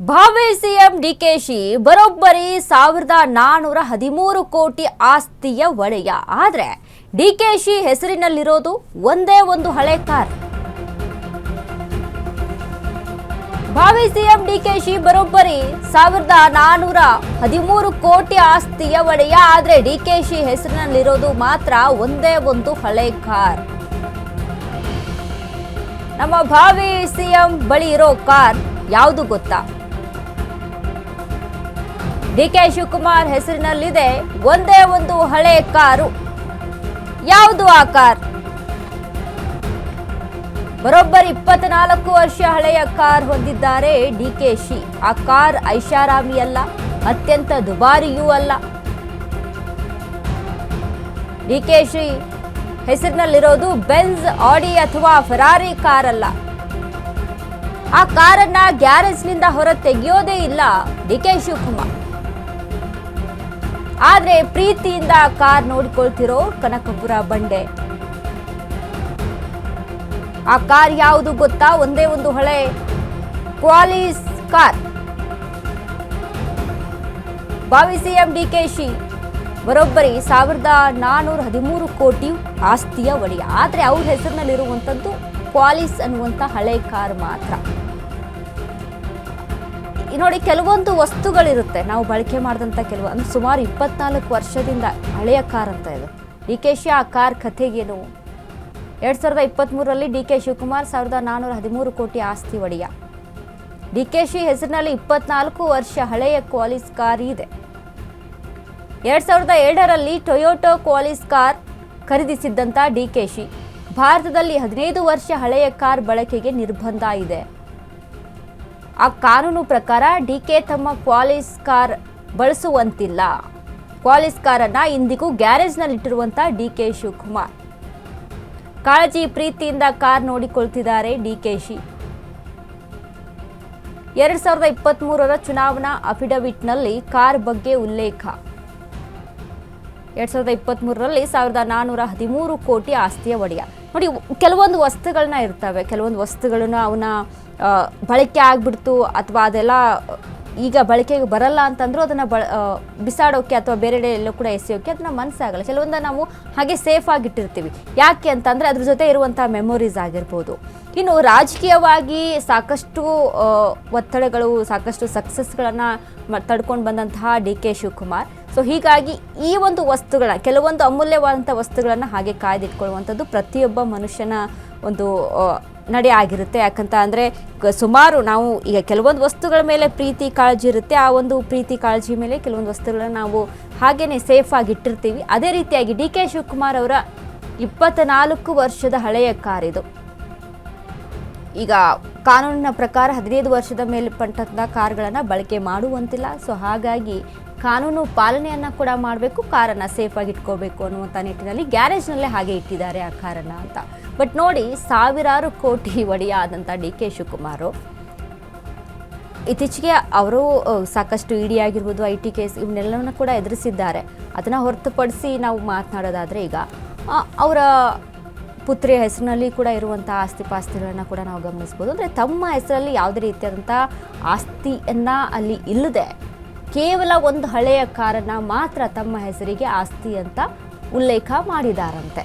ಭಾವಿ ಸಿಎಂ ಡಿಕೆಶಿ ಬರೋಬ್ಬರಿ 1413 ಕೋಟಿ ಆಸ್ತಿಯ ಒಡೆಯ. ಆದ್ರೆ ಡಿಕೆಶಿ ಹೆಸರಿನಲ್ಲಿರೋದು ಒಂದೇ ಒಂದು ಹಳೆ ಕಾರ್. ಭಾವಿ ಸಿಎಂ ಡಿಕೆಶಿ ಬರೋಬ್ಬರಿ 1413 ಕೋಟಿ ಆಸ್ತಿಯ ಒಡೆಯ. ಆದ್ರೆ ಡಿಕೆಶಿ ಹೆಸರಿನಲ್ಲಿರೋದು ಮಾತ್ರ ಒಂದೇ ಒಂದು ಹಳೆ ಕಾರ್. ನಮ್ಮ ಭಾವಿ ಸಿಎಂ ಬಳಿ ಇರೋ ಕಾರ್ ಯಾವುದು ಗೊತ್ತಾ? ಡಿಕೆ ಶಿವಕುಮಾರ್ ಹೆಸರಿನಲ್ಲಿದೆ ಒಂದೇ ಒಂದು ಹಳೆ ಕಾರು. ಯಾವುದು ಆ ಕಾರ್? ಬರೋಬ್ಬರಿ 24 ವರ್ಷ ಹಳೆಯ ಕಾರ್ ಹೊಂದಿದ್ದಾರೆ ಡಿಕೆಶಿ. ಆ ಕಾರ್ ಐಷಾರಾಮಿ ಅಲ್ಲ, ಅತ್ಯಂತ ದುಬಾರಿಯೂ ಅಲ್ಲ. ಡಿಕೆಶಿ ಹೆಸರಿನಲ್ಲಿರೋದು ಬೆಂಜ್, ಆಡಿ ಅಥವಾ ಫೆರಾರಿ ಕಾರ್ ಅಲ್ಲ. ಆ ಕಾರನ್ನ ಗ್ಯಾರೇಜ್ನಿಂದ ಹೊರ ತೆಗೆಯೋದೇ ಇಲ್ಲ ಡಿಕೆ ಶಿವಕುಮಾರ್. ಆದ್ರೆ ಪ್ರೀತಿಯಿಂದ ಕಾರ್ ನೋಡಿಕೊಳ್ತಿರೋ ಕನಕಪುರ ಬಂಡೆ. ಆ ಕಾರ್ ಯಾವುದು ಗೊತ್ತಾ? ಒಂದೇ ಒಂದು ಹಳೆ ಕ್ವಾಲಿಸ್ ಕಾರ್. ಭಾವಿ ಸಿಎಂ ಡಿಕೆಶಿ ಬರೋಬ್ಬರಿ 1413 ಕೋಟಿ ಆಸ್ತಿಯ ಒಡೆಯ. ಆದ್ರೆ ಅವ್ರ ಹೆಸರಿನಲ್ಲಿರುವಂತದ್ದು ಕ್ವಾಲಿಸ್ ಅನ್ನುವಂತ ಹಳೆ ಕಾರ್ ಮಾತ್ರ. ನೋಡಿ, ಕೆಲವೊಂದು ವಸ್ತುಗಳಿರುತ್ತೆ ನಾವು ಬಳಕೆ ಮಾಡಿದಂಥ ಅಂದ್ರೆ ಸುಮಾರು 24 ವರ್ಷದಿಂದ ಹಳೆಯ ಕಾರ್ ಅಂತ ಇದೆ. ಡಿಕೆಶಿ ಆ ಕಾರ್ ಕಥೆಗೇನು? 2023ರಲ್ಲಿ ಡಿಕೆ ಶಿವಕುಮಾರ್ 1413 ಕೋಟಿ ಆಸ್ತಿ ಒಡೆಯ. ಡಿಕೆಶಿ ಹೆಸರಿನಲ್ಲಿ 24 ವರ್ಷ ಹಳೆಯ ಕ್ವಾಲಿಸ್ ಕಾರ್ ಇದೆ. 2007ರಲ್ಲಿ ಟೊಯೋಟೋ ಕ್ವಾಲಿಸ್ ಕಾರ್ ಖರೀದಿಸಿದ್ದಂಥ ಡಿಕೆಶಿ ಭಾರತದಲ್ಲಿ 15 ವರ್ಷ ಹಳೆಯ ಕಾರ್ ಬಳಕೆಗೆ ನಿರ್ಬಂಧ ಇದೆ. ಆ ಕಾನೂನು ಪ್ರಕಾರ ಡಿಕೆ ತಮ್ಮ ಕ್ವಾಲಿಸ್ ಕಾರ್ ಬಳಸುವಂತಿಲ್ಲ. ಕ್ವಾಲಿಸ್ ಕಾರನ್ನ ಇಂದಿಗೂ ಗ್ಯಾರೇಜ್ನಲ್ಲಿಟ್ಟಿರುವಂಥ ಡಿಕೆ ಶಿವಕುಮಾರ್ ಕಾಳಜಿ ಪ್ರೀತಿಯಿಂದ ಕಾರ್ ನೋಡಿಕೊಳ್ತಿದ್ದಾರೆ ಡಿಕೆಶಿ. 2023ರ ಚುನಾವಣಾ ಅಫಿಡವಿಟ್ನಲ್ಲಿ ಕಾರ್ ಬಗ್ಗೆ ಉಲ್ಲೇಖ. 2023ರಲ್ಲಿ 1413 ಕೋಟಿ ಆಸ್ತಿಯ ಒಡೆಯ. ನೋಡಿ, ಕೆಲವೊಂದು ವಸ್ತುಗಳನ್ನ ಇರ್ತವೆ, ಕೆಲವೊಂದು ವಸ್ತುಗಳನ್ನ ಅವನ್ನ ಬಳಕೆ ಆಗ್ಬಿಡ್ತು ಅಥವಾ ಅದೆಲ್ಲ ಈಗ ಬಳಕೆಗೆ ಬರಲ್ಲ ಅಂತಂದ್ರೂ ಅದನ್ನ ಬಿಸಾಡೋಕೆ ಅಥವಾ ಬೇರೆ ಎಲ್ಲೋ ಕೂಡ ಎಸೆಯೋಕೆ ಅದನ್ನ ಮನಸ್ಸಾಗಲ್ಲ. ಕೆಲವೊಂದು ನಾವು ಹಾಗೆ ಸೇಫ್ ಆಗಿಟ್ಟಿರ್ತೀವಿ. ಯಾಕೆ ಅಂತಂದ್ರೆ ಅದ್ರ ಜೊತೆ ಇರುವಂಥ ಮೆಮೊರೀಸ್ ಆಗಿರ್ಬೋದು. ಇನ್ನು ರಾಜಕೀಯವಾಗಿ ಸಾಕಷ್ಟು ಒತ್ತಡಗಳು, ಸಾಕಷ್ಟು ಸಕ್ಸಸ್ಗಳನ್ನು ತಡ್ಕೊಂಡು ಬಂದಂತಹ ಡಿಕೆ ಶಿವಕುಮಾರ್. ಸೊ ಹೀಗಾಗಿ ಈ ಒಂದು ವಸ್ತುಗಳನ್ನ, ಕೆಲವೊಂದು ಅಮೂಲ್ಯವಾದಂಥ ವಸ್ತುಗಳನ್ನು ಹಾಗೆ ಕಾಯ್ದಿಟ್ಕೊಳ್ಳುವಂಥದ್ದು ಪ್ರತಿಯೊಬ್ಬ ಮನುಷ್ಯನ ಒಂದು ನಡೆ ಆಗಿರುತ್ತೆ. ಯಾಕಂತ ಅಂದರೆ ಸುಮಾರು ನಾವು ಈಗ ಕೆಲವೊಂದು ವಸ್ತುಗಳ ಮೇಲೆ ಪ್ರೀತಿ ಕಾಳಜಿ ಇರುತ್ತೆ. ಆ ಒಂದು ಪ್ರೀತಿ ಕಾಳಜಿ ಮೇಲೆ ಕೆಲವೊಂದು ವಸ್ತುಗಳನ್ನ ನಾವು ಹಾಗೇನೆ ಸೇಫ್ ಆಗಿ ಇಟ್ಟಿರ್ತೀವಿ. ಅದೇ ರೀತಿಯಾಗಿ ಡಿಕೆ ಶಿವಕುಮಾರ್ ಅವರ 24 ವರ್ಷದ ಹಳೆಯ ಕಾರ್ ಇದು. ಈಗ ಕಾನೂನಿನ ಪ್ರಕಾರ 15 ವರ್ಷದ ಮೇಲ್ಪಟ್ಟಂಥ ಕಾರ್ಗಳನ್ನು ಬಳಕೆ ಮಾಡುವಂತಿಲ್ಲ. ಸೊ ಹಾಗಾಗಿ ಕಾನೂನು ಪಾಲನೆಯನ್ನು ಕೂಡ ಮಾಡಬೇಕು, ಕಾರನ್ನು ಸೇಫಾಗಿ ಇಟ್ಕೋಬೇಕು ಅನ್ನುವಂಥ ನಿಟ್ಟಿನಲ್ಲಿ ಗ್ಯಾರೇಜ್ನಲ್ಲೇ ಹಾಗೆ ಇಟ್ಟಿದ್ದಾರೆ ಆ ಕಾರನ್ನು ಅಂತ. ಬಟ್ ನೋಡಿ, ಸಾವಿರಾರು ಕೋಟಿ ಒಡೆಯ ಆದಂಥ ಡಿಕೆ ಶಿವಕುಮಾರ್ ಇತ್ತೀಚೆಗೆ ಅವರು ಸಾಕಷ್ಟು ಇಡಿ ಆಗಿರ್ಬೋದು, IT ಕೇಸ್ ಇವನ್ನೆಲ್ಲವನ್ನು ಕೂಡ ಎದುರಿಸಿದ್ದಾರೆ. ಅದನ್ನು ಹೊರತುಪಡಿಸಿ ನಾವು ಮಾತನಾಡೋದಾದರೆ ಈಗ ಅವರ ಪುತ್ರಿಯ ಹೆಸರಿನಲ್ಲಿ ಕೂಡ ಇರುವಂಥ ಆಸ್ತಿಪಾಸ್ತಿಗಳನ್ನು ಕೂಡ ನಾವು ಗಮನಿಸ್ಬೋದು. ಅಂದರೆ ತಮ್ಮ ಹೆಸರಲ್ಲಿ ಯಾವುದೇ ರೀತಿಯಾದಂಥ ಆಸ್ತಿಯನ್ನು ಅಲ್ಲಿ ಇಲ್ಲದೆ ಕೇವಲ ಒಂದು ಹಳೆಯ ಕಾರನ್ನು ಮಾತ್ರ ತಮ್ಮ ಹೆಸರಿಗೆ ಆಸ್ತಿ ಅಂತ ಉಲ್ಲೇಖ ಮಾಡಿದಾರಂತೆ.